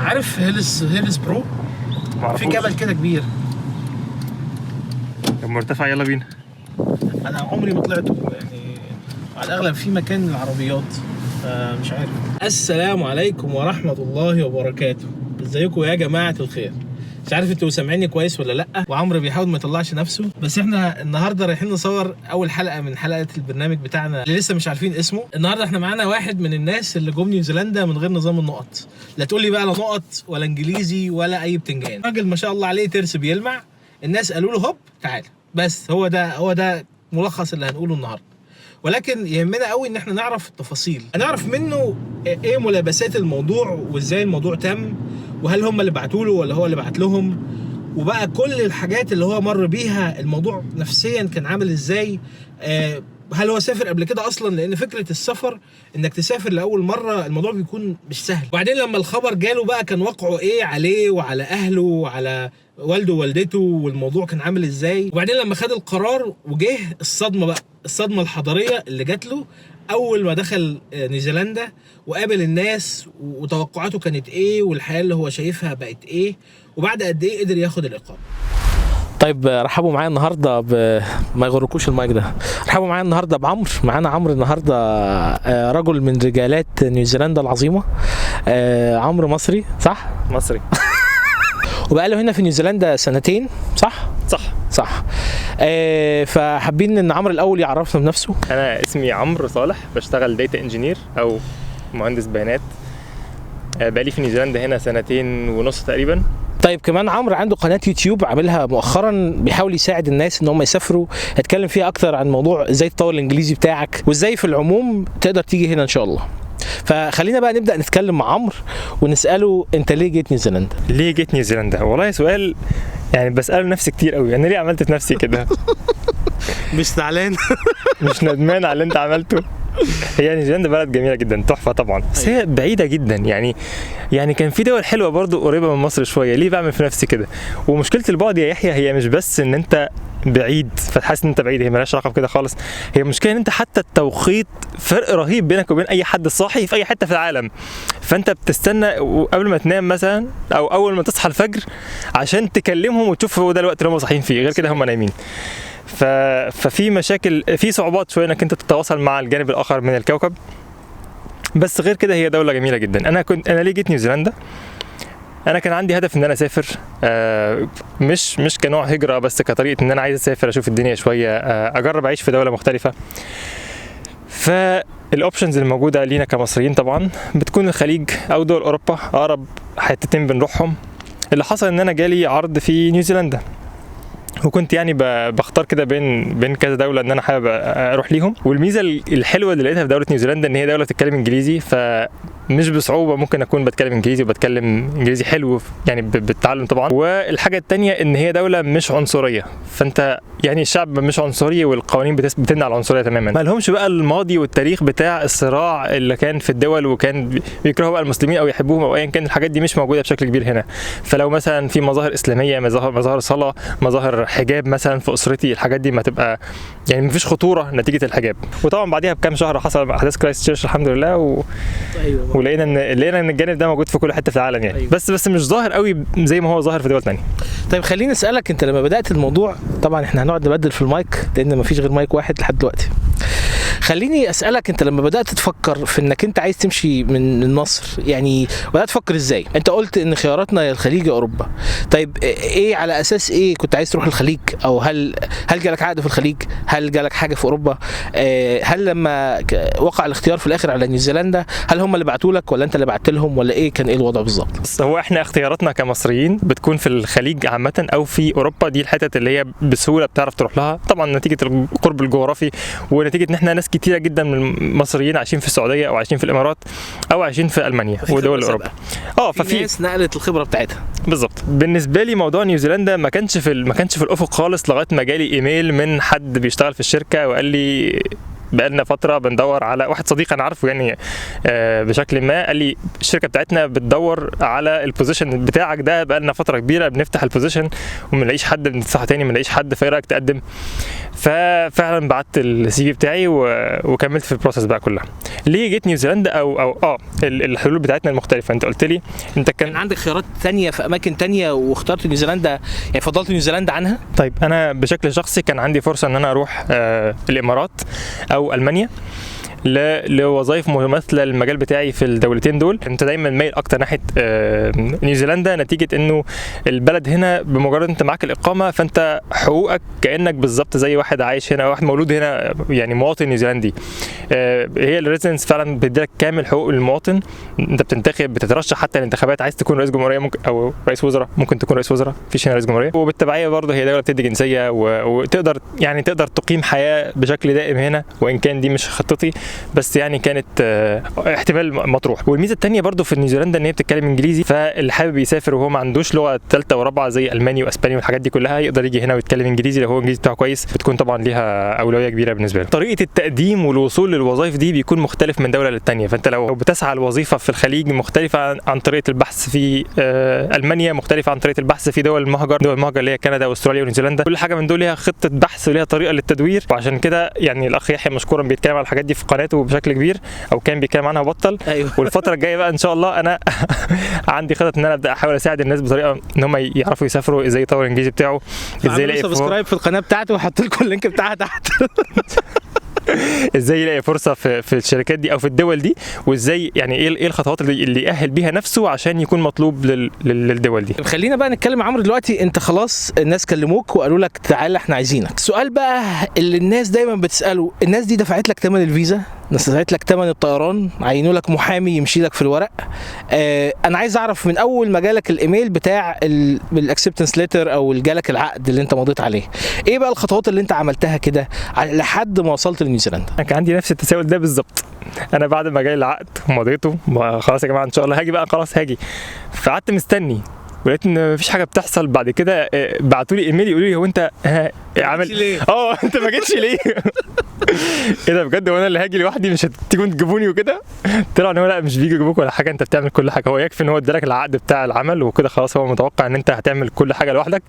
عارف هيلس برو؟ في جبل كده كبير مرتفع. يلا بينا. انا عمري ما طلعته يعني، على الاغلب في مكان للعربيات، مش عارف. السلام عليكم ورحمه الله وبركاته. ازيكم يا جماعه الخير؟ مش عارف انتوا سامعيني كويس ولا لا. وعمرو بيحاول ما يطلعش نفسه، بس احنا النهارده رايحين نصور اول حلقه من حلقه البرنامج بتاعنا اللي لسه مش عارفين اسمه. النهارده احنا معانا واحد من الناس اللي جم نيوزيلندا من غير نظام النقط. لا تقول لي بقى لا نقط ولا انجليزي ولا اي بتنجان. راجل ما شاء الله عليه ترس بيلمع. الناس قالوا له هوب تعال. بس هو ده ملخص اللي هنقوله النهارده. ولكن يهمنا قوي ان احنا نعرف التفاصيل، نعرف منه ايه ملابسات الموضوع وازاي الموضوع تم، وهل هم اللي بعتوا له ولا هو اللي بعت لهم، وبقى كل الحاجات اللي هو مر بيها. الموضوع نفسيا كان عامل ازاي، هل هو سافر قبل كده اصلا؟ لان فكره السفر انك تسافر لاول مره الموضوع بيكون مش سهل. وبعدين لما الخبر جاله بقى كان وقعه ايه عليه وعلى اهله وعلى والده ووالدته، والموضوع كان عامل ازاي. وبعدين لما خد القرار وجه الصدمه بقى، الصدمه الحضاريه اللي جات له اول ما دخل نيوزيلندا وقابل الناس، وتوقعاته كانت ايه، والحياه اللي هو شايفها بقت ايه، وبعد قد ايه قدر ياخد الاقامه. طيب رحبوا معايا النهارده ما يغركوش المايك ده. رحبوا معايا النهارده بعمرو. معانا عمرو النهارده رجل من رجالات نيوزيلندا العظيمه. عمرو مصري صح؟ مصري. وبقى له هنا في نيوزيلندا سنتين صح؟ صح. فحابين ان عمرو الاول يعرفنا بنفسه. انا اسمي عمرو صالح، بشتغل داتا انجينير او مهندس بيانات. بقالي في نيوزيلندا هنا 2.5 سنين تقريبا. طيب كمان عمرو عنده قناه يوتيوب عاملها مؤخرا، بيحاول يساعد الناس ان هم يسافروا. هتكلم فيها اكتر عن موضوع ازاي تطور الانجليزي بتاعك وازاي في العموم تقدر تيجي هنا ان شاء الله. فخلينا بقى نبدا نتكلم مع عمرو ونساله انت ليه جيت نيوزيلندا؟ ليه جيت نيوزيلندا؟ والله سؤال يعني بساله نفسي كتير قوي. انا ليه عملت في نفسي كده؟ مش زعلان؟ مش ندمان على اللي انت عملته. هي نيوزيلندا بلد جميله جدا، تحفه طبعا، بس هي بعيده جدا. يعني كان في دول حلوه برضو قريبه من مصر شويه. ليه بعمل في نفسي كده؟ ومشكله البعد يا يحيى هي مش بس ان انت بعيد فتحس ان انت بعيد، هي مالهاش علاقه بكده خالص. هي مشكله ان انت حتى التوقيت فرق رهيب بينك وبين اي حد صاحي في اي حته في العالم. فانت بتستنى قبل ما تنام مثلا او اول ما تصحى الفجر عشان تكلمهم وتشوف هو ده الوقت اللي هم صاحيين فيه، غير كده هم نايمين. ففي مشاكل، في صعوبات شويه انك انت تتواصل مع الجانب الاخر من الكوكب. بس غير كده هي دوله جميله جدا. انا ليه جيت نيوزيلندا؟ انا كان عندي هدف ان انا اسافر، مش كنوع هجره، بس كطريقه ان انا عايز اسافر اشوف الدنيا شويه، اجرب اعيش في دوله مختلفه. فالاوبشنز الموجوده لينا كمصريين طبعا بتكون الخليج او دول اوروبا، اقرب حتتين بنروحهم. اللي حصل ان انا جالي عرض في نيوزيلندا، وكنت يعني بختار كده بين كذا دوله ان انا حابب اروح ليهم. والميزه الحلوه اللي لقيتها في دوله نيوزيلندا ان هي دوله بتتكلم انجليزي، فمش بصعوبه ممكن اكون بتكلم انجليزي، وبتكلم انجليزي حلو يعني بالتعلم طبعا. والحاجه الثانيه ان هي دوله مش عنصريه، فانت يعني الشعب مش عنصري والقوانين بتمنع العنصريه تماما. ما لهمش بقى الماضي والتاريخ بتاع الصراع اللي كان في الدول، وكان بيكرهوا بقى المسلمين او يحبوهم او ايا كان. الحاجات دي مش موجوده بشكل كبير هنا. فلو مثلا في مظاهر اسلاميه، مظاهر صلاه، مظاهر حجاب مثلا في اسرتي، الحاجات دي ما تبقى يعني مفيش خطوره نتيجه الحجاب. وطبعا بعديها بكام شهر حصل احداث كرايست تشيرش الحمد لله، ولقينا ان الجانب ده موجود في كل حته في العالم يعني. أيوة. بس مش ظاهر قوي زي ما هو ظاهر في دول ثانيه. طيب خليني اسالك، انت لما بدات الموضوع، طبعا احنا هنقعد نبدل في المايك لان مفيش غير مايك واحد لحد دلوقتي. خليني اسالك، انت لما بدات تفكر في انك انت عايز تمشي من مصر، يعني بدات تفكر ازاي؟ انت قلت ان خياراتنا يا الخليج يا اوروبا. طيب ايه على اساس ايه كنت عايز تروح الخليج؟ او هل جالك عقد في الخليج؟ هل جالك حاجه في اوروبا؟ هل لما وقع الاختيار في الاخر على نيوزيلندا هل هم اللي بعتوا لك ولا انت اللي بعت لهم ولا ايه كان الوضع بالظبط؟ هو احنا اختياراتنا كمصريين بتكون في الخليج عامه او في اوروبا. دي الحتت اللي هي بسهوله بتعرف تروح لها، طبعا نتيجه القرب الجغرافي ونتيجه ان احنا ناس كتيره جدا من المصريين عايشين في السعوديه او عايشين في الامارات او عايشين في المانيا ودول اوروبا. ففي ناس نقلت الخبره بتاعتها. بالظبط. بالنسبه لي موضوع نيوزيلندا ما كانش في الافق خالص لغايه ما جالي ايميل من حد بيشتغل في الشركه وقال لي بقالنا فتره بندور على واحد صديق انا عارفه يعني بشكل ما، قال لي الشركه بتاعتنا بتدور على البوزيشن بتاعك ده بقالنا فتره كبيره بنفتح البوزيشن وما نلاقيش حد، بنفتحه تاني ما نلاقيش حد، فايه رايك تقدم؟ ففعلا بعت السي في بتاعي وكملت في البروسيس بقى كلها. ليه جيت نيوزيلندا او الحلول بتاعتنا المختلفه؟ انت قلت لي انت كان عندك خيارات تانية في اماكن تانية واخترت نيوزيلندا، يعني فضلت نيوزيلندا عنها؟ طيب انا بشكل شخصي كان عندي فرصه ان انا اروح الامارات او المانيا لوظائف مماثله للمجال بتاعي في الدولتين دول. انت دايما مايل اكتر ناحيه نيوزيلندا نتيجه انه البلد هنا بمجرد انت معاك الاقامه فانت حقوقك كانك بالظبط زي واحد عايش هنا، واحد مولود هنا يعني مواطن نيوزيلندي. هي الريزيدنس فعلا بتديلك كامل حقوق المواطن، انت بتنتخب، بتترشح حتى الانتخابات، عايز تكون رئيس جمهوريه ممكن او رئيس وزراء، ممكن تكون رئيس وزراء، مفيش هنا رئيس جمهوريه. وبالتبعيه برضه هي دوله بتدي جنسيه وتقدر يعني تقدر تقيم حياه بشكل دائم هنا، وان كان دي مش خطتي بس يعني كانت احتمال مطروح. والميزه الثانيه برضو في نيوزيلندا ان هي بتتكلم انجليزي، فاللي حابب يسافر وهو ما عندوش لغه ثالثه ورابعه زي الماني واسباني والحاجات دي كلها يقدر يجي هنا ويتكلم انجليزي. لو هو الانجليزي بتاعه كويس بتكون طبعا ليها اولويه كبيره بالنسبه له. طريقه التقديم والوصول للوظائف دي بيكون مختلف من دوله للثانيه، فانت لو بتسعى لوظيفه في الخليج مختلفه عن طريقه البحث في المانيا، مختلفه عن طريقه البحث في دول المهجر اللي هي كندا واستراليا ونيوزيلندا. كل حاجه من دول ليها خطه بحث وليها طريقه للتدوير، وعشان كده يعني الاخ يحيى مشكورا بيتكلم على الحاجات دي في قناته بشكل كبير، او كان بيتكلم عنها وبطل. أيوة. والفتره الجايه بقى ان شاء الله انا عندي خطط ان انا ابدا احاول اساعد الناس بطريقه ان هم يعرفوا يسافروا، ازاي يطوروا الانجليزي بتاعه، ازاي يلاقي سبسكرايب في القناه بتاعتي وهحط لكم اللينك بتاعها تحت. ازاي يلاقي فرصه في الشركات دي او في الدول دي، وازاي يعني ايه الخطوات اللي يأهل بيها نفسه عشان يكون مطلوب للدول دي. خلينا بقى نتكلم. عمرو دلوقتي انت خلاص الناس كلموك وقالوا لك تعالى احنا عايزينك. السؤال بقى اللي الناس دايما بتساله، الناس دي دفعت لك ثمن الفيزا؟ الناس دفعت لك ثمن الطيران؟ عينوا لك محامي يمشي لك في الورق؟ انا عايز اعرف من اول ما جالك الايميل بتاع الاكسبتنس ليتر او جالك العقد اللي انت مضيت عليه، ايه بقى الخطوات اللي انت عملتها كده لحد ما وصلت لنيوزيلندا؟ انا كان عندي نفس التساؤل ده بالظبط. انا بعد ما جاي العقد ومضيته خلاص يا جماعه ان شاء الله هاجي بقى، خلاص هاجي، فقعدت مستني ولقيت ان مفيش حاجه بتحصل. بعد كده بعتوا لي ايميل يقولوا لي هو انت عامل انت ما جيتش ليه؟ ايه ده بجد؟ وانا اللي هاجي لوحدي مش هتيجوا تجيبوني وكده؟ طلع ان هو لا مش بيجي يجيبوك ولا حاجه، انت بتعمل كل حاجه. هو يكفي ان هو ادالك العقد بتاع العمل وكده خلاص، هو متوقع ان انت هتعمل كل حاجه لوحدك،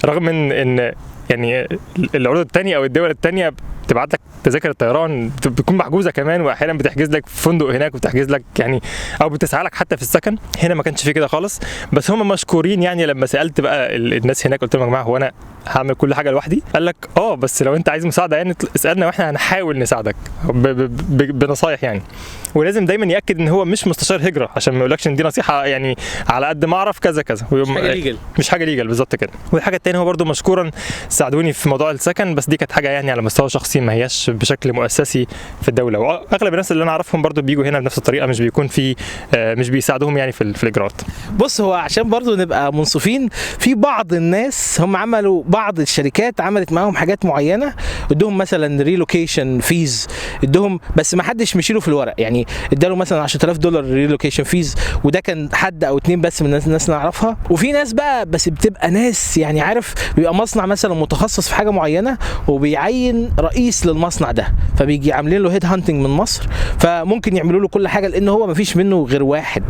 رغم ان يعني العروض الثانيه او الدول الثانيه بتبعت لك تذاكر الطيران بتكون محجوزه كمان، واحيانا بتحجز لك فندق هناك وبتحجز لك يعني او بتسعى لك حتى في السكن. هنا ما كانش في كده خالص، بس هم مشكورين يعني. لما سالت بقى الناس هناك قلت لهم يا جماعه هو انا هعمل كل حاجه لوحدي؟ قال لك بس لو انت عايز مساعده يعني اسالنا واحنا هنحاول نساعدك بنصايح يعني. ولازم دايما ياكد ان هو مش مستشار هجره، عشان ما يقولكش ان دي نصيحه يعني على قد ما اعرف كذا كذا، مش حاجه ليجل بالظبط كده. والحاجه الثانيه هو برده مشكورا ساعدوني في موضوع السكن، بس دي كانت حاجه يعني على مستوى شخصي ما هياش بشكل مؤسسي في الدوله. واغلب الناس اللي انا اعرفهم برده بيجوا هنا بنفس الطريقه، مش بيكون في مش بيساعدوهم يعني في الاجراءات. بص، هو عشان برده نبقى منصفين، في بعض الناس هم عملوا، بعض الشركات عملت معاهم حاجات معينه، ادوهم مثلا ريلوكيشن فيز، ادوهم بس ما حدش مشيله في الورق، يعني اداله مثلا $10,000 ريلوكيشن فيز، وده كان حد او اتنين بس من الناس نعرفها. وفي ناس بقى بس بتبقى ناس يعني عارف، بيبقى مصنع مثلا متخصص في حاجه معينه وبيعين رئيس للمصنع ده، فبيجي عاملين له هيد هانتنج من مصر، فممكن يعملوا له كل حاجه لان هو ما فيش منه غير واحد.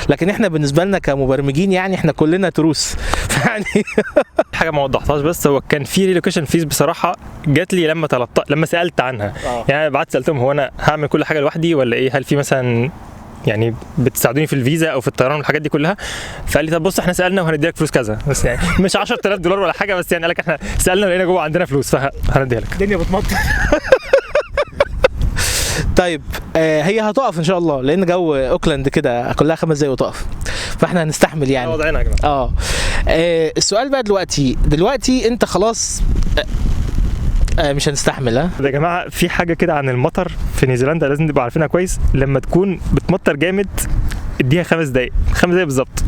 لكن احنا بالنسبه لنا كمبرمجين يعني احنا كلنا تروس يعني حاجه ما وضحتهاش، بس هو كان في ريلوكيشن فيز بصراحه جات لي لما سالت عنها. يعني بعد سالتهم هو انا هعمل كل حاجه لوحدي ولا ايه؟ هل في مثلا يعني بتساعدوني في الفيزا او في الطيران والحاجات دي كلها؟ فقال لي طب بص احنا سالنا وهندي لك فلوس كذا، بس يعني مش $10,000 ولا حاجه، بس يعني قال لك احنا سالنا ولقينا جوه عندنا فلوس فهنديها لك. الدنيا بتمطر. طيب هي هتقف ان شاء الله، لان جو اوكلاند كده كلها 5 دقايق وتقف، فاحنا هنستحمل يعني. وضعنا يا جماعه. السؤال بقى دلوقتي انت خلاص مش هنستحمل. يا جماعه في حاجه كده عن المطر في نيوزيلندا لازم تبقوا عارفينها كويس. لما تكون بتمطر جامد اديها 5 دقايق بالظبط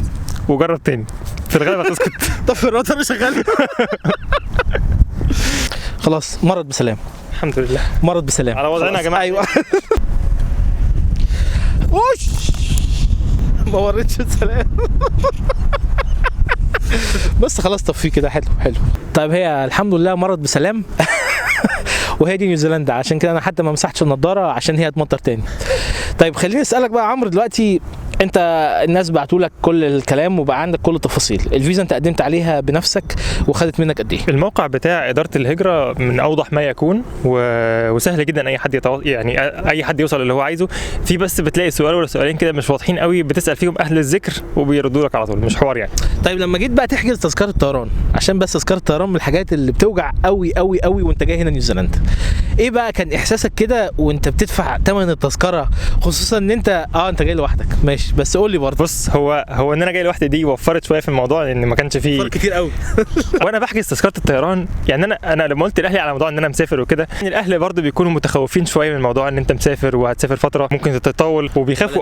وجرب تاني، في الغالب هتسكت. طب في الروتر شغال. خلاص مرض بسلام. الحمد لله مرض بسلام على وضعنا يا جماعه. ايوه. وش ما وريتش السلام. بس خلاص طفيه كده. حلو. طيب هي الحمد لله مرض بسلام. وهي دي نيوزيلندا، عشان كده انا حتى ما مسحتش النضاره عشان هي هتمطر تاني. طيب خليني اسالك بقى يا عمرو، دلوقتي انت الناس بعتوا لك كل الكلام وبقى عندك كل التفاصيل، الفيزا انت قدمت عليها بنفسك وخدت منك قد ايه؟ الموقع بتاع اداره الهجره من اوضح ما يكون وسهل جدا اي حد يعني اي حد يوصل اللي هو عايزه. في بس بتلاقي سؤال ولا سؤالين كده مش واضحين قوي، بتسال فيهم اهل الذكر وبيردوا لك على طول، مش حوار يعني. طيب لما جيت بقى تحجز تذكره طيران، عشان بس تذكره الطيران من الحاجات اللي بتوجع قوي قوي قوي وانت جاي هنا نيوزيلندا، ايه بقى كان احساسك كده وانت بتدفع ثمن التذكره، خصوصا ان انت انت جاي لوحدك ماشي، بس قول لي برضه. بص هو ان انا جاي لوحدي دي وفرت شويه في الموضوع، لان ما كانش فيه فرق كتير قوي. وانا بحجز تذكره الطيران يعني انا لما قلت لاهلي على موضوع ان انا مسافر وكده، يعني الاهل برضه بيكونوا متخوفين شويه من موضوع ان انت مسافر وهتسافر فتره ممكن تطول، وبيخافوا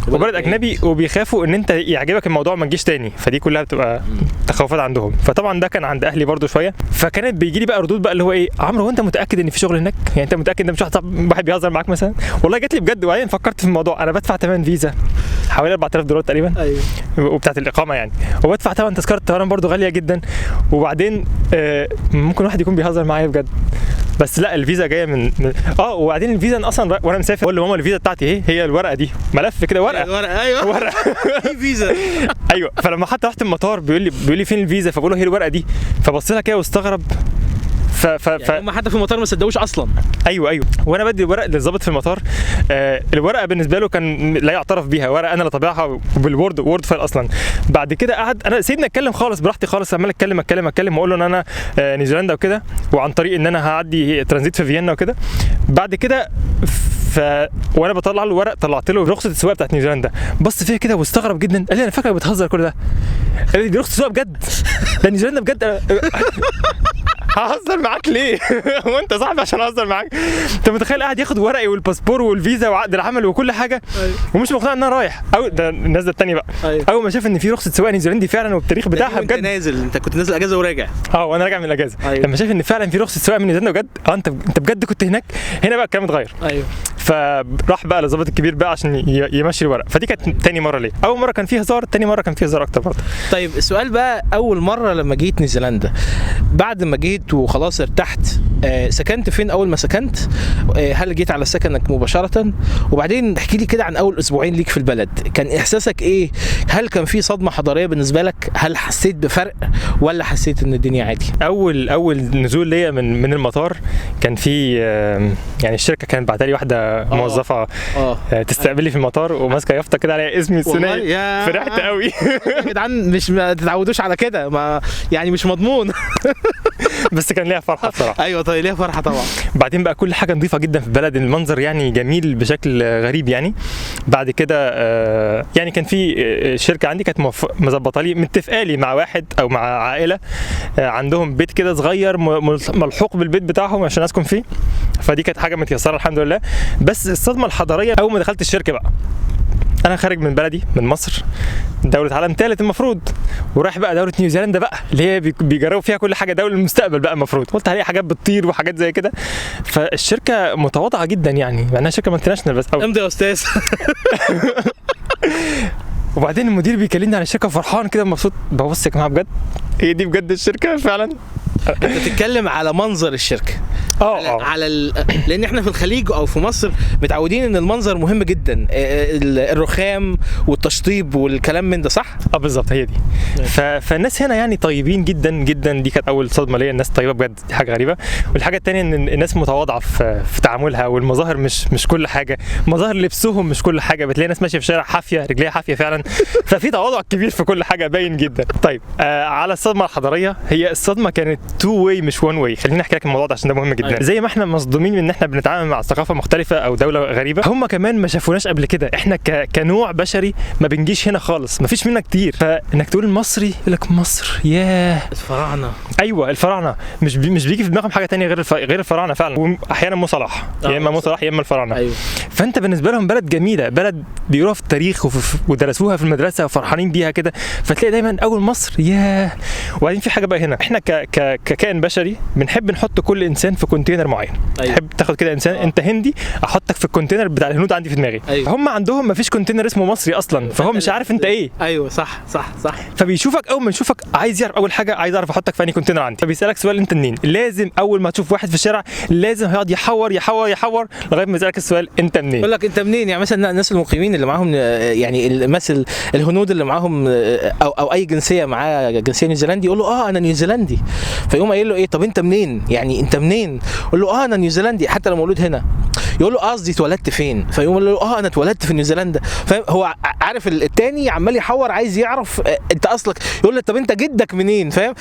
وبلد اجنبي وبيخافوا ان انت يعجبك الموضوع ما تجيش تاني، فدي كلها بتبقى تخوفات عندهم. فطبعا ده كان عند اهلي برضه شويه، فكانت بيجي لي بقى ردود بقى اللي هو ايه، عمرو هو انت متاكد ان في شغل هناك؟ يعني انت متاكد ان مش واحد بيهزر معاك مثلا؟ والله جات لي بجد، وبعدين فكرت في الموضوع، انا بدفع ثمن فيزا حوالي $4000 تقريبا، ايوه، وبتاعت الاقامه يعني، وبدفع ثمن تذكره الطيران برضه غاليه جدا، وبعدين ممكن واحد يكون بيهزر معايا بجد. بس لا، الفيزا جايه من وبعدين الفيزا انا اصلا وانا مسافر بقول لماما الفيزا بتاعتي ايه، هي الورقه دي، ملف كده ورقه. ايوه ورقه في فيزا. ايوه، فلما حتى رحت المطار بيقول لي فين الفيزا، فبقول له هي الورقه دي، فبص لها كده واستغرب. يعني هم حتى في المطار ما صدقوش اصلا. ايوه وانا بدي الورق للظابط في المطار، الورقه بالنسبه له كان لا يعترف بيها، ورقه انا اللي طابعها بالوورد فايل اصلا. بعد كده قعد انا سيبني اتكلم خالص براحتي خالص، عمال اتكلم واقول له ان انا نيوزيلندا وكده، وعن طريق ان انا هعدي ترانزيت في فيينا وكده. بعد كده وانا بطلع له الورق، طلعت له رخصه السواقه بتاعت نيوزيلندا، بص فيها كده واستغرب جدا، قال لي انا فاكرك بتهزر كل ده، قال لي دي رخصه السواقه بجد، ده نيوزيلندا بجد. ههزر معاك ليه؟ هو انت صاحبي عشان اهزر معاك؟ انت متخيل قاعد ياخد ورقي والباسبور والفيزا وعقد العمل وكل حاجه، ومش مقتنع ان انا رايح. او ده الناس الثانيه بقى، اول ما شاف ان في رخصه سواقه نيوزيلندي فعلا والتاريخ بتاعها بجد. انت كنت نازل اجازه وراجع؟ وانا راجع من الاجازه. لما شاف ان فعلا في رخصه سواقه من نيوزيلندا بجد، انت بجد كنت هناك، هنا بقى الكلام اتغير. ايوه، فراح بقى للظابط الكبير بقى عشان يمشي الورق. فدي كانت تاني مره ليه. اول مره كان فيه هزار، تاني مره كان فيه هزار اكتر برضه. طيب السؤال بقى، اول مره لما جيت نيوزيلندا، بعد ما جيت وخلاص ارتحت، سكنت فين اول ما سكنت؟ هل جيت على سكنك مباشره؟ وبعدين احكي لي كده عن اول اسبوعين ليك في البلد، كان احساسك ايه؟ هل كان في صدمه حضاريه بالنسبه لك؟ هل حسيت بفرق ولا حسيت ان الدنيا عادي؟ اول نزول ليا من المطار كان في يعني الشركه كانت بعتالي واحده موظفه تستقبلي في المطار وماسكه يافطه كده عليها اسمي الثنائي. فرحت قوي. يا جدعان مش ما تتعودوش على كده، ما يعني مش مضمون. بس كان ليها فرحه بصراحه. ايوه طيب ليها فرحه طبعا. بعدين بقى كل حاجه نظيفه جدا في البلد، المنظر يعني جميل بشكل غريب يعني. بعد كده يعني كان في شركه عندي كانت مظبطه لي، متفقه لي مع واحد او مع عائله عندهم بيت كده صغير ملحوق بالبيت بتاعهم عشان اسكن فيه، فدي كانت حاجه متيسره الحمد لله. بس الصدمه الحضاريه اول ما دخلت الشركه بقى، انا خارج من بلدي من مصر، دولة عالم ثالث المفروض، ورايح بقى دولة نيوزيلندا بقى اللي هي بيجربوا فيها كل حاجة، دولة المستقبل بقى المفروض. قلت عليها حاجات بتطير وحاجات زي كده. فالشركة متواضعة جدا يعني، مع انها شركة مالتي ناشونال بس. امضي يا استاذ. وبعدين المدير بيكلمني عن الشركة فرحان كده مبسوط، ببص يا جماعة بجد هي دي بجد الشركة فعلا؟ انت بتتكلم على منظر الشركه. على لان احنا في الخليج او في مصر متعودين ان المنظر مهم جدا، الرخام والتشطيب والكلام من ده، صح؟ بالظبط هي دي. فالناس هنا يعني طيبين جدا جدا، دي كانت اول صدمه ليا، الناس طيبه بجد، دي حاجه غريبه. والحاجه الثانيه ان الناس متواضعه في تعاملها، والمظاهر مش كل حاجه، مظاهر لبسهم مش كل حاجه، بتلاقي ناس ماشيه في الشارع حافيه، رجليها حافيه فعلا. ففي تواضع كبير في كل حاجه باين جدا. طيب على الصدمه الحضاريه، هي الصدمه كانت تو واي مش وان واي. خليني احكي لك الموضوع ده عشان ده مهم جدا. زي ما احنا مصدومين من ان احنا بنتعامل مع ثقافه مختلفه او دوله غريبه، هم كمان ما شافوناش قبل كده. احنا كنوع بشري ما بنجيش هنا خالص، ما فيش منا كتير. فانك تقول المصري يقول لك مصر، ياه الفراعنه. ايوه الفراعنه، مش بيجي في دماغهم حاجه ثانيه غير الفراعنه فعلا. واحيانا مو صلاح، يا اما مو صلاح يا اما الفراعنه. أيوة. فانت بالنسبه لهم بلد جميله، بلد بيقروها في التاريخ ودرسوها في المدرسه وفرحانين بيها كده. فتلاقي دايما اول مصر، ياه. وبعدين في حاجه بقى هنا، احنا ككائن بشري بنحب نحط كل انسان في كونتينر معين. تحب تاخد كده انسان انت هندي احطك في الكونتينر بتاع الهنود عندي في دماغي. هم عندهم مفيش كونتينر اسمه مصري اصلا، فهو مش عارف انت ايه. ايوه صح. فبيشوفك اول ما يشوفك عايز يعرف اول حاجه، عايز اعرف احطك في انهي كونتينر عندي، فبيسالك سؤال انت منين. لازم اول ما تشوف واحد في الشارع لازم هيقعد يحور لغايه ما يسالك السؤال انت منين. يقول لك انت منين. يعني مثلا الناس المقيمين اللي معاهم، يعني مثل الهنود اللي معاهم او اي جنسيه معاه جنسيه نيوزيلندي، يقول له انا نيوزيلندي. فيقوم قايل له ايه، طب انت منين؟ يعني انت منين؟ يقول له انا نيوزيلندي حتى لو مولود هنا. يقول له قصدي اتولدت فين؟ فيقوم يقول له انا اتولدت في نيوزيلندا. فهو عارف التاني عمال يحور عايز يعرف انت اصلك. يقول له طب انت جدك منين؟ فاهم؟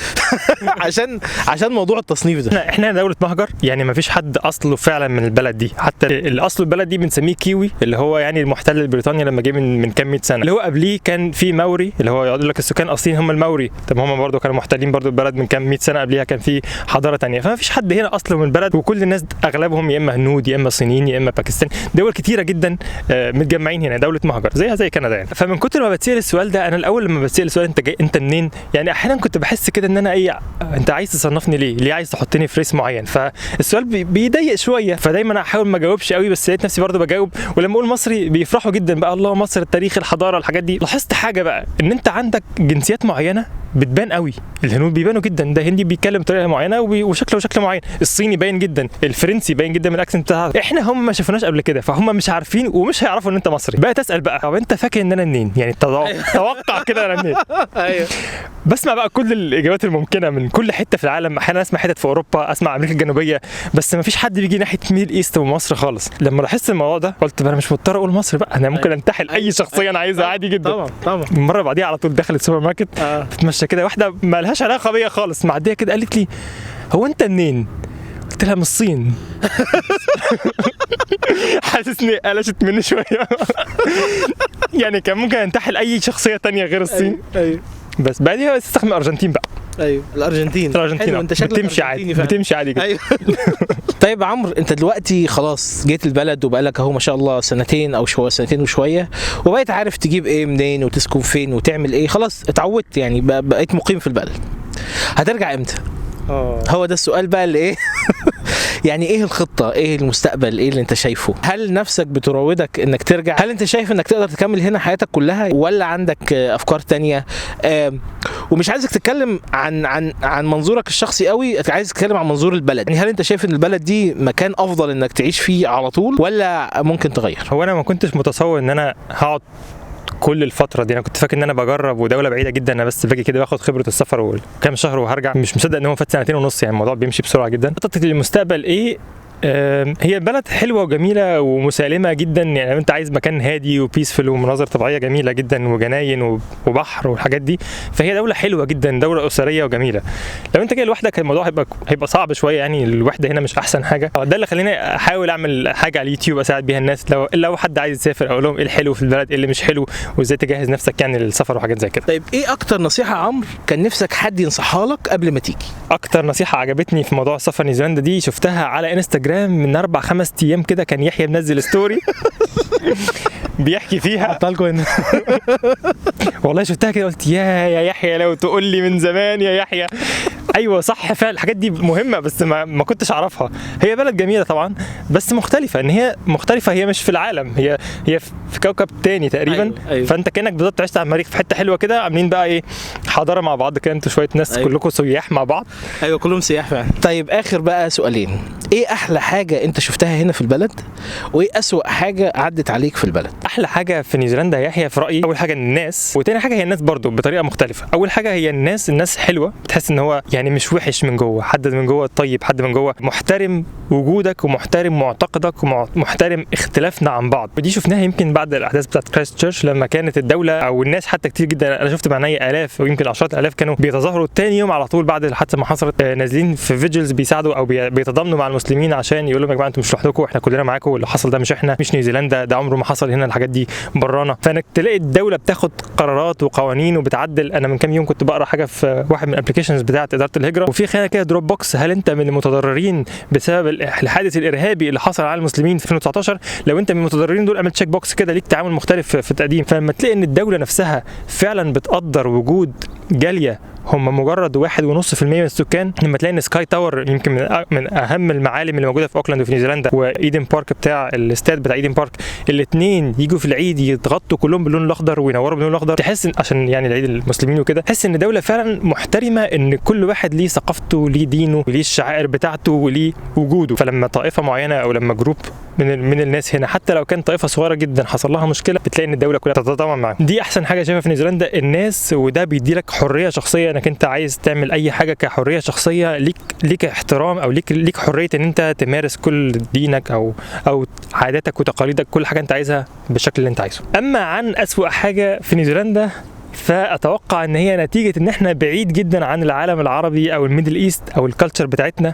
عشان موضوع التصنيف ده. احنا دوله مهجر، يعني ما فيش حد اصله فعلا من البلد دي. حتى الاصل البلد دي بنسميه كيوي، اللي هو يعني المحتل البريطاني لما جه من كام 100 سنه. اللي هو قبليه كان في ماوري، اللي هو يقول لك السكان الاصليين هم الماوري. طب هم برضو كانوا محتلين برضو البلد من كام 100 سنه قبليها، كان في حضاره ثانيه. فما فيش حد هنا اصله من البلد، وكل الناس اغلبهم يا اما هنود يا اما صينيين يا اما باكستان. دول كتيره جدا متجمعين هنا، دوله مهجر زيها زي كندا يعني. فمن كتر ما بتسال السؤال ده، انا الاول لما بتسال السؤال انت جاي انت منين، يعني احيانا كنت بحس كده ان انا انت عايز تصنفني ليه عايز تحطني في ريس معين. فالسؤال بيضايق شويه، فدايما احاول ما اجاوبش قوي، بس لقيت نفسي برضه بجاوب. ولما اقول مصري بيفرحوا جدا بقى، الله مصر، التاريخ، الحضاره، الحاجات دي. لاحظت حاجه بقى، ان انت عندك جنسيات معينه بتبان قوي. الهنود بيبانوا جدا، ده هندي بيتكلم بطريقه معينه وشكله شكل معين، الصيني باين جدا، الفرنسي باين جدا من الاكسنت بتاعه. احنا هم ما شافوناش قبل كده، فهم مش عارفين ومش هيعرفوا ان انت مصري. بقى تسال بقى، طب انت فاكر ان انا منين؟ يعني توقع كده انا منين. ايوه. بسمع بقى كل الاجابات الممكنه من كل حته في العالم. احيانا اسمع حتت في اوروبا، اسمع امريكا الجنوبيه، بس ما فيش حد بيجي ناحيه ميدل ايست ومصر خالص. لما لاحظت الموضوع ده قلت انا مش مضطر اقول مصر بقى، انا ممكن انتحل اي شخصيه انا عايزها عادي جدا. طبعا. المره بعديها على طول دخلت السوبر ماركت تتمشى كده، واحده ما لهاش علاقه بيا خالص معديه كده، قالت لي هو انت منين؟ قلت لها من الصين. حاسسني قلشت مني شويه. يعني كان ممكن انتحل اي شخصيه تانية غير الصين. ايوه. بس بعديها استخدم الارجنتين بقى. ايوه الارجنتين انت بتمشي عادي، بتمشي عادي جدا. أيوة. طيب عمرو، انت دلوقتي خلاص جيت البلد وبقالك اهو ما شاء الله سنتين وشويه، وبقيت عارف تجيب ايه منين وتسكن فين وتعمل ايه، خلاص اتعودت يعني بقيت مقيم في البلد. هترجع امتى؟ هو ده السؤال بقى اللي ايه. يعني ايه الخطه، ايه المستقبل، ايه اللي انت شايفه؟ هل نفسك بتراودك انك ترجع؟ هل انت شايف انك تقدر تكمل هنا حياتك كلها، ولا عندك افكار تانية؟ ومش عايزك تتكلم عن منظورك الشخصي قوي، عايز تتكلم عن منظور البلد. يعني هل انت شايف ان البلد دي مكان افضل انك تعيش فيه على طول، ولا ممكن تغير؟ هو انا ما كنتش متصور ان انا هقعد كل الفتره دي. انا كنت فاكر ان انا بجرب ودوله بعيده جدا، انا بس باجي كده باخد خبره السفر وكام شهر وهرجع. مش مصدق ان هو فات 2.5 سنين، يعني الموضوع بيمشي بسرعه جدا. خطتي للمستقبل ايه؟ هي البلد حلوه وجميله ومسالمه جدا، يعني لو انت عايز مكان هادي وبيسفل ومناظر طبيعيه جميله جدا وجناين وبحر والحاجات دي، فهي دوله حلوه جدا، دوله اسريه وجميله. لو انت جاي لوحدك الموضوع هيبقى صعب شويه، يعني الوحده هنا مش احسن حاجه. ده اللي خليني احاول اعمل حاجه على اليوتيوب اساعد بيها الناس، لو حد عايز يسافر اقول لهم ايه الحلو في البلد، ايه اللي مش حلو، وازاي تجهز نفسك يعني للسفر وحاجات زي كده. طيب ايه اكتر نصيحه عمرو كان نفسك حد ينصحها لك قبل ما تيجي؟ اكتر نصيحه عجبتني في موضوع السفر نيوزيلندا دي شفتها على انستجرام من 4-5 ايام كده، كان يحيى منزل ستوري بيحكي فيها. والله شفتها كده قلت يا يحيى لو تقول لي من زمان يا يحيى. ايوه صح فعلا، الحاجات دي مهمه بس ما كنتش اعرفها. هي بلد جميله طبعا بس مختلفه، ان هي مختلفه، هي مش في العالم، هي في كوكب تاني تقريبا. أيوة. فانت كانك بالظبط عشت على المريخ في حته حلوه كده، عاملين بقى ايه حضاره مع بعض كده، انتوا شويه ناس. أيوة. كلكم سياح مع بعض. ايوه كلهم سياح فعلا. طيب اخر بقى سؤالين، ايه احلى حاجه انت شفتها هنا في البلد، وايه اسوأ حاجه عدت عليك في البلد؟ احلى حاجه في نيوزيلندا يا يحيى في رايي اول حاجه الناس، وتاني حاجه هي الناس برضو بطريقه مختلفه. اول حاجه هي الناس حلوه، بتحس ان هو يعني مش وحش من جوه، حد من جوه طيب، حد من جوه محترم وجودك ومحترم معتقدك ومحترم اختلافنا عن بعض. ودي شفناها يمكن بعد الاحداث بتاعت كرايست تشيرش، لما كانت الدوله او الناس حتى كتير جدا، انا شفت معناها الاف ويمكن عشرات الالاف كانوا بيتظاهروا تاني يوم على طول بعد الحادثه ما حصلت، نازلين في فيجلز بيساعدوا او بيتضامنوا مع المسلمين عشان يقولوا لهم يا جماعه انتم مش لوحدكم، احنا كلنا معاكم، واللي حصل ده مش احنا، مش نيوزيلندا، ده عمره ما حصل هنا، الحاجات دي برانا. فانك تلاقي الدوله بتاخد قرارات وقوانين وبتعدل. انا من كام يوم كنت بقرا حاجه في واحد من الابلكيشنز بتاعه اداره الهجره، وفي خانه كده دروب بوكس، هل انت من المتضررين بسبب الحادث الارهابي اللي حصل على المسلمين في 2019؟ لو انت من المتضررين دول اعمل تشيك بوكس كده، ليك تعامل مختلف في التقديم. فلما تلاقي ان الدوله نفسها فعلا بتقدر وجود جاليه هم مجرد 1.5% من السكان. لما تلاقي ان سكاي تاور يمكن من اهم المعالم اللي موجوده في اوكلاند وفي نيوزيلندا، وايدن بارك بتاع الاستاد بتاع ايدن بارك، الاثنين يجوا في العيد يتغطوا كلهم باللون الاخضر وينوروا باللون الاخضر، تحس عشان يعني العيد المسلمين وكده، تحس ان دوله فعلا محترمه، ان كل واحد ليه ثقافته، ليه دينه، ليه الشعائر بتاعته، وليه وجوده. فلما طائفه معينه او لما جروب من الناس هنا، حتى لو كانت طائفه صغيره جدا، حصل لها مشكله، بتلاقي ان الدوله كلها تتضامن معاهم. دي احسن حاجه شايفها في نيوزيلندا الناس، وده بيدي لك حريه شخصيه، انك انت عايز تعمل اي حاجه كحريه شخصيه، ليك احترام، او ليك حريه ان انت تمارس كل دينك او عاداتك وتقاليدك، كل حاجه انت عايزها بالشكل اللي انت عايزه. اما عن اسوأ حاجه في نيوزيلندا، فاتوقع ان هي نتيجه ان احنا بعيد جدا عن العالم العربي او الميدل ايست او الكالتشر بتاعتنا،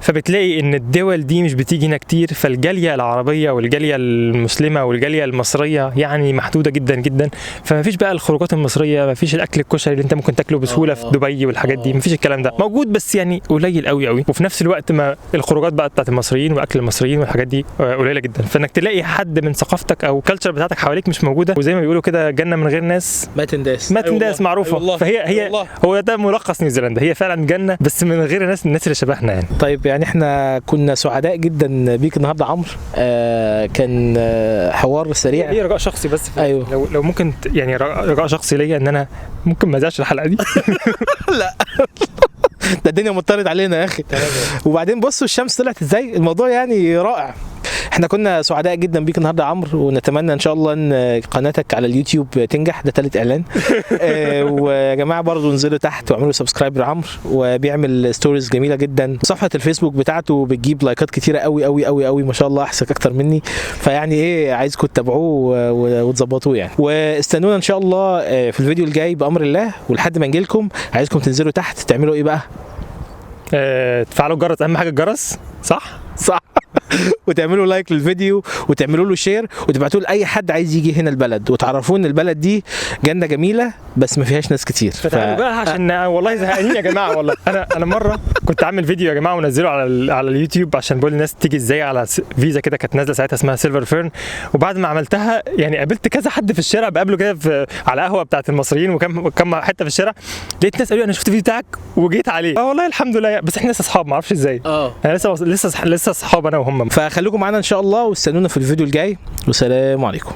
فبتلاقي ان الدول دي مش بتيجي هنا كتير، فالجاليه العربيه والجاليه المسلمه والجاليه المصريه يعني محدوده جدا جدا. فما فيش بقى الخروجات المصريه، ما فيش الاكل الكشري اللي انت ممكن تاكله بسهوله في دبي والحاجات دي، ما فيش الكلام ده موجود، بس يعني قليل قوي قوي. وفي نفس الوقت ما الخروجات بقى بتاعت المصريين واكل المصريين والحاجات دي قليله جدا، فانك تلاقي حد من ثقافتك او الكالتشر بتاعتك حواليك مش موجوده، وزي ما بيقولوا كده جنه من غير ناس ما تنداس معروفه. أيوة، فهي هو ده ملخص نيوزيلندا، هي فعلا جنه بس من غير الناس اللي شبهنا يعني. طيب يعني احنا كنا سعداء جدا بيك النهارده عمرو. كان حوار سريع. ليه رجاء شخصي بس أيوة. لو ممكن يعني رجاء شخصي ليا ان انا ممكن ما ازعش الحلقه دي. لا ده الدنيا مضطرد علينا يا اخي. وبعدين بصوا الشمس طلعت ازاي، الموضوع يعني رائع. احنا كنا سعداء جدا بيك النهارده يا عمرو، ونتمنى ان شاء الله ان قناتك على اليوتيوب تنجح، ده ثالث اعلان. ويا جماعه برضو انزلوا تحت واعملوا سبسكرايب لعمرو، وبيعمل ستوريز جميله جدا. صفحه الفيسبوك بتاعته بتجيب لايكات كتيره قوي قوي قوي قوي، ما شاء الله، احسن اكتر مني. فيعني ايه، عايزكم تتابعوه وتظبطوه يعني. واستنونا ان شاء الله في الفيديو الجاي بامر الله. ولحد ما نجي لكم عايزكم تنزلوا تحت تعملوا ايه بقى؟ تفعلوا الجرس، اهم حاجه الجرس. صح وتعملوا لايك للفيديو، وتعملوا له شير، وتبعتوه لاي حد عايز يجي هنا البلد، وتعرفوا ان البلد دي جنه جميله بس ما فيهاش ناس كتير. بقى عشان والله زهقانين يا جماعه. والله انا مره كنت عامل فيديو يا جماعه ونزله على اليوتيوب عشان بقول للناس تيجي ازاي على فيزا كده، كانت نازله ساعتها اسمها سيلفر فيرن. وبعد ما عملتها يعني قابلت كذا حد في الشارع، بقابله كده على قهوه بتاعه المصريين وكم حته في الشارع، لقيت ناس قالوا انا شفت الفيديو بتاعك وجيت عليه. والله الحمد لله، بس احنا لسه اصحاب، ما اعرفش ازاي. انا لسه اصحاب انا وهم. فخليكم معانا ان شاء الله، واستنونا في الفيديو الجاي، والسلام عليكم.